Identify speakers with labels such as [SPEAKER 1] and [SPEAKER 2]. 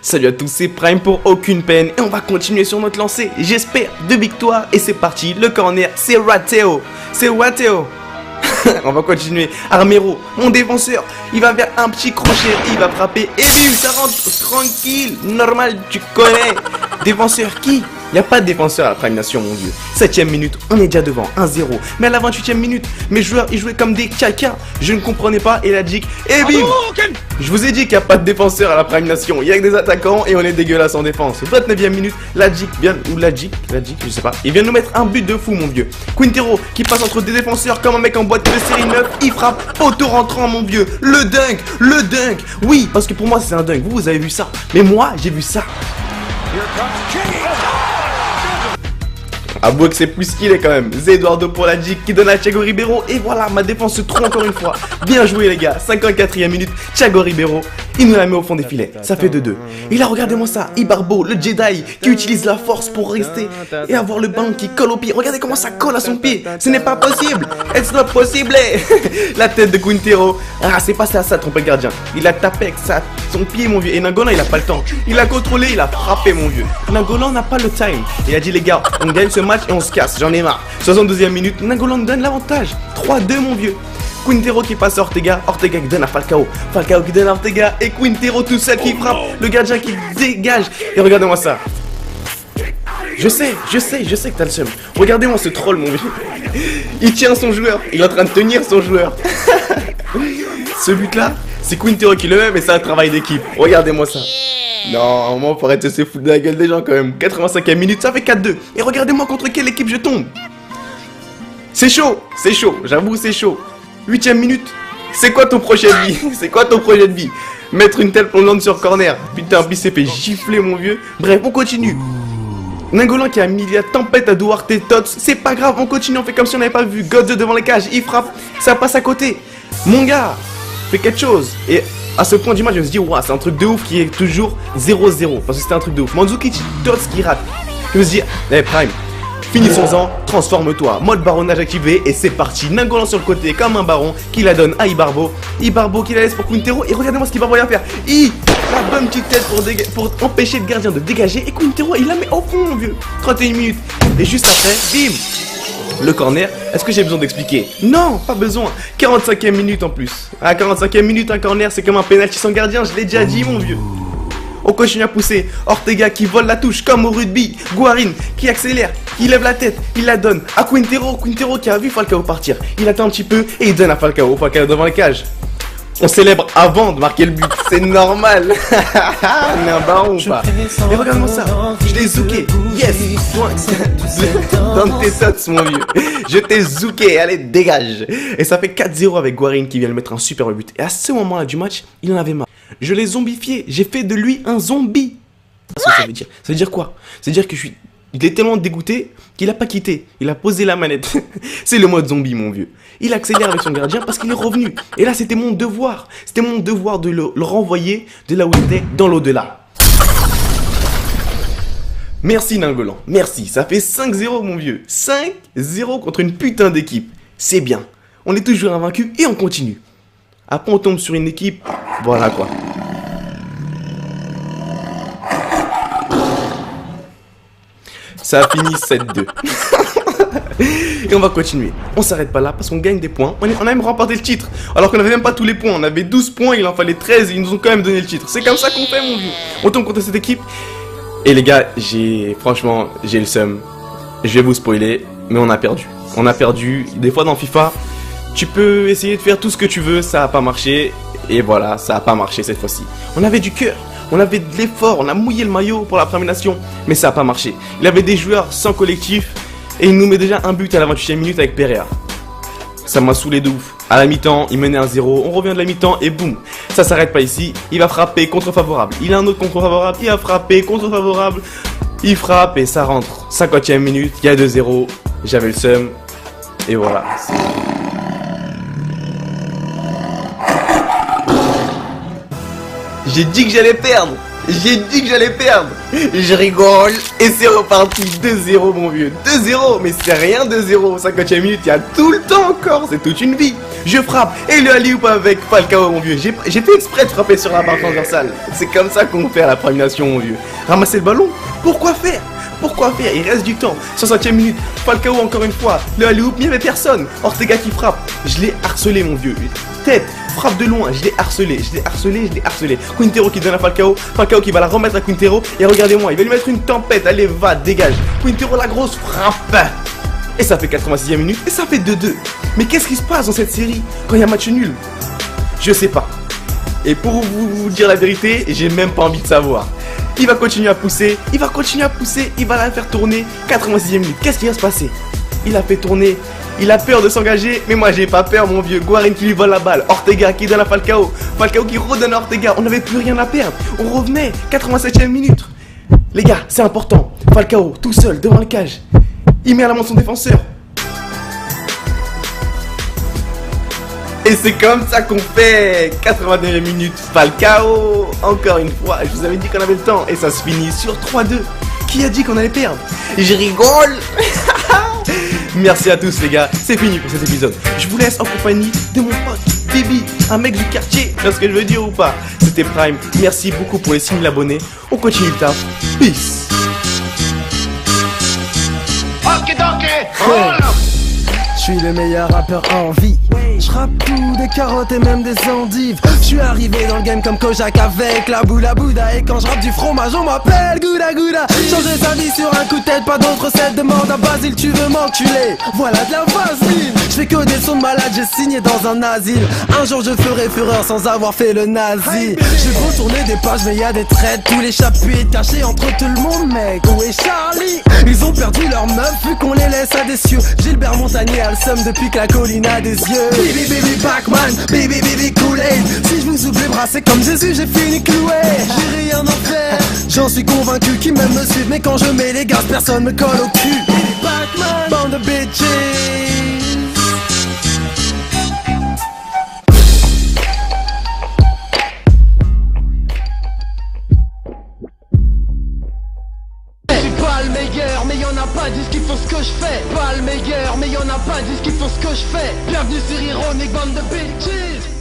[SPEAKER 1] Salut à tous, c'est Prime pour aucune peine et on va continuer sur notre lancée, j'espère, de victoire. Et c'est parti, le corner, c'est Rateo. On va continuer. Armero, mon défenseur, il va vers un petit crochet, il va frapper et bim, ça rentre tranquille, normal, tu connais. Défenseur qui? Il n'y a pas de défenseur à la Prime Nation, mon vieux. 7ème minute, on est déjà devant, 1-0. Mais à la 28ème minute, mes joueurs, ils jouaient comme des caca. Je ne comprenais pas, et la Jig, et bim. Je vous ai dit qu'il n'y a pas de défenseur à la Prime Nation. Il y a que des attaquants et on est dégueulasse en défense. 29ème minute, la Jig vient, ou la Jig, je sais pas. Il vient nous mettre un but de fou, mon vieux. Quintero qui passe entre des défenseurs comme un mec en boîte de série 9. Il frappe, poteau rentrant, mon vieux. Le dunk. Oui, parce que pour moi, c'est un dunk. Vous avez vu ça. Mais moi, j'ai vu ça. Avouez que c'est plus qu'il est quand même. Eduardo pour la Jig qui donne à Thiago Ribeiro. Et voilà, ma défense se trompe encore une fois. Bien joué les gars, 54ème minute. Thiago Ribeiro, il nous la met au fond des filets. Ça fait 2-2. Et là, regardez-moi ça. Ibarbo, le Jedi, qui utilise la force pour rester et avoir le ballon qui colle au pied. Regardez comment ça colle à son pied. Ce n'est pas possible. It's not possible. La tête de Quintero. Ah, c'est passé à ça, tromper le gardien. Il a tapé avec son pied, mon vieux. Et Nangolan, il a pas le temps. Il a contrôlé, il a frappé, mon vieux. Nangolan n'a pas le time. Il a dit, les gars, on gagne ce match et on se casse. J'en ai marre. 62ème minute, Nangolan donne l'avantage. 3-2, mon vieux. Quintero qui passe à Ortega qui donne à Falcao qui donne à Ortega et Quintero tout seul qui frappe, le gardien qui dégage. Et regardez-moi ça. Je sais que t'as le seum. Regardez-moi ce troll, mon vieux. Il tient son joueur, il est en train de tenir son joueur. Ce but là, c'est Quintero qui le met, mais c'est un travail d'équipe. Regardez-moi ça. Non, moi faut arrêter de se foutre de la gueule des gens quand même. 85ème minute, ça fait 4-2. Et regardez-moi contre quelle équipe je tombe. C'est chaud, j'avoue c'est chaud. 8ème minute, c'est quoi ton projet de vie? Mettre une telle plongeante sur corner. Putain, puis s'est fait gifler, mon vieux. Bref, on continue. Nangolan qui a mis la tempête à Duarte Tots. C'est pas grave, on continue, on fait comme si on n'avait pas vu. Godze devant les cages, il frappe, ça passe à côté. Mon gars, fait quelque chose. Et à ce point du match, je me suis dit, waouh, c'est un truc de ouf qui est toujours 0-0. Parce que c'était un truc de ouf. Mandzukic, Tots qui rate. Je me suis dit, Prime. Finissons-en, transforme-toi, mode baronnage activé et c'est parti. Nangolan sur le côté comme un baron qui la donne à Ibarbo. Ibarbo qui la laisse pour Quintero et regardez-moi ce qu'Ibarbo vient faire. La bonne petite tête pour empêcher le gardien de dégager et Quintero il la met au fond, mon vieux. 31 minutes et juste après, bim. Le corner, est-ce que j'ai besoin d'expliquer? Non, pas besoin. 45ème minute en plus. À 45ème minute un corner c'est comme un penalty sans gardien, je l'ai déjà dit mon vieux. On continue à pousser, Ortega qui vole la touche comme au rugby, Guarin qui accélère, qui lève la tête, il la donne à Quintero qui a vu Falcao partir, il attend un petit peu et il donne à Falcao devant les cages. On célèbre avant de marquer le but, c'est normal. On est un baron ou pas? Et regarde-moi ça, je l'ai zouké, yes. Dans tes tots mon vieux, je t'ai zouké, allez dégage. Et ça fait 4-0 avec Guarin qui vient de mettre un super but. Et à ce moment-là du match, il en avait marre. Je l'ai zombifié, j'ai fait de lui un zombie. C'est ce que ça veut dire. Ça veut dire quoi? Ça veut dire que il est tellement dégoûté qu'il a pas quitté. Il a posé la manette. C'est le mode zombie, mon vieux. Il accélère avec son gardien parce qu'il est revenu. Et là, c'était mon devoir. C'était mon devoir de le renvoyer de là où il était, dans l'au-delà. Merci Nangolan, merci. Ça fait 5-0, mon vieux. 5-0 contre une putain d'équipe. C'est bien. On est toujours invaincu et on continue. Après, on tombe sur une équipe. Voilà quoi. Ça a fini 7-2. Et on va continuer. On s'arrête pas là parce qu'on gagne des points. On a même remporté le titre. Alors qu'on n'avait même pas tous les points. On avait 12 points, il en fallait 13 et ils nous ont quand même donné le titre. C'est comme ça qu'on fait, mon vieux. On tombe contre cette équipe. Et les gars, franchement, j'ai le seum. Je vais vous spoiler, mais on a perdu. On a perdu. Des fois dans FIFA, tu peux essayer de faire tout ce que tu veux, ça a pas marché. Et voilà, ça a pas marché cette fois-ci. On avait du cœur. On avait de l'effort, on a mouillé le maillot pour la Prime Nation, mais ça n'a pas marché. Il avait des joueurs sans collectif et il nous met déjà un but à la 28ème minute avec Pereira. Ça m'a saoulé de ouf. À la mi-temps, il menait 1-0, on revient de la mi-temps et boum. Ça s'arrête pas ici, il va frapper contre-favorable. Il a un autre contre-favorable, il a frappé contre-favorable. Il frappe et ça rentre. 50ème minute, il y a 2-0, j'avais le seum. Et voilà. J'ai dit que j'allais perdre. J'ai dit que j'allais perdre. Je rigole. Et c'est reparti. 2-0 mon vieux. 2-0. Mais c'est rien 2-0. 50e minute, il y a tout le temps encore. C'est toute une vie. Je frappe. Et le alley-oop avec Falcao mon vieux. J'ai fait exprès de frapper sur la barre transversale. C'est comme ça qu'on fait à la Prime Nation mon vieux. Ramasser le ballon. Pourquoi faire? Pourquoi faire? Il reste du temps. 60e minute. Falcao encore une fois. Le alley-oop, il n'y avait personne. Ortega qui frappe. Je l'ai harcelé mon vieux. Tête. Frappe de loin, je l'ai harcelé, Quintero qui donne à Falcao, Falcao qui va la remettre à Quintero, et regardez-moi, il va lui mettre une tempête, allez va, dégage. Quintero la grosse frappe. Et ça fait 86e minute, et ça fait 2-2. Mais qu'est-ce qui se passe dans cette série quand il y a match nul? Je sais pas. Et pour vous dire la vérité, j'ai même pas envie de savoir. Il va continuer à pousser, il va la faire tourner, 86e minute, qu'est-ce qui va se passer? Il a fait tourner. Il a peur de s'engager, mais moi j'ai pas peur mon vieux. Guarin qui lui vole la balle, Ortega qui donne à Falcao, Falcao qui redonne à Ortega, on n'avait plus rien à perdre. On revenait, 87e minute. Les gars, c'est important. Falcao, tout seul, devant le cage. Il met à l'amende son défenseur. Et c'est comme ça qu'on fait. 89e minute, Falcao. Encore une fois, je vous avais dit qu'on avait le temps. Et ça se finit sur 3-2. Qui a dit qu'on allait perdre? Je rigole. Merci à tous les gars, c'est fini pour cet épisode. Je vous laisse en compagnie de mon pote Baby, un mec du quartier, c'est ce que je veux dire ou pas? C'était Prime, merci beaucoup pour les 6000 abonnés. On continue le taf. Peace.
[SPEAKER 2] Ok, je suis le meilleur rappeur en vie. Je rappe tout, des carottes et même des endives. Je suis arrivé dans le game comme Kojak avec la boula bouda. Et quand je rappe du fromage on m'appelle Gouda Gouda. Changer sa vie sur un coup de tête, pas d'autre recette. Demande à Basile, tu veux m'enculer? Voilà de la vaseline. Je fais que des sons de malade, j'ai signé dans un asile. Un jour je ferai fureur sans avoir fait le nazi. J'ai beau tourner des pages mais y'a des traits. Tous les chapitres cachés entre tout le monde mec. Où est Charlie? Ils ont perdu leur meuf vu qu'on les laisse à des cieux. Gilbert Montagnier a le seum depuis que la colline a des yeux. Baby baby Pac-Man, baby baby Kool-Aid. Si je vous ouvre les bras c'est comme Jésus, j'ai fini cloué. J'ai rien à faire, j'en suis convaincu qu'ils m'aiment me suivent. Mais quand je mets les gaz personne me colle au cul. Baby Pac-Man, bande de bitches. Pas le meilleur, mais y'en a pas 10 qui font ce que je fais. Pas le meilleur, mais y'en a pas 10 qui font ce que je fais. Bienvenue sur Ironic, bande de bitches.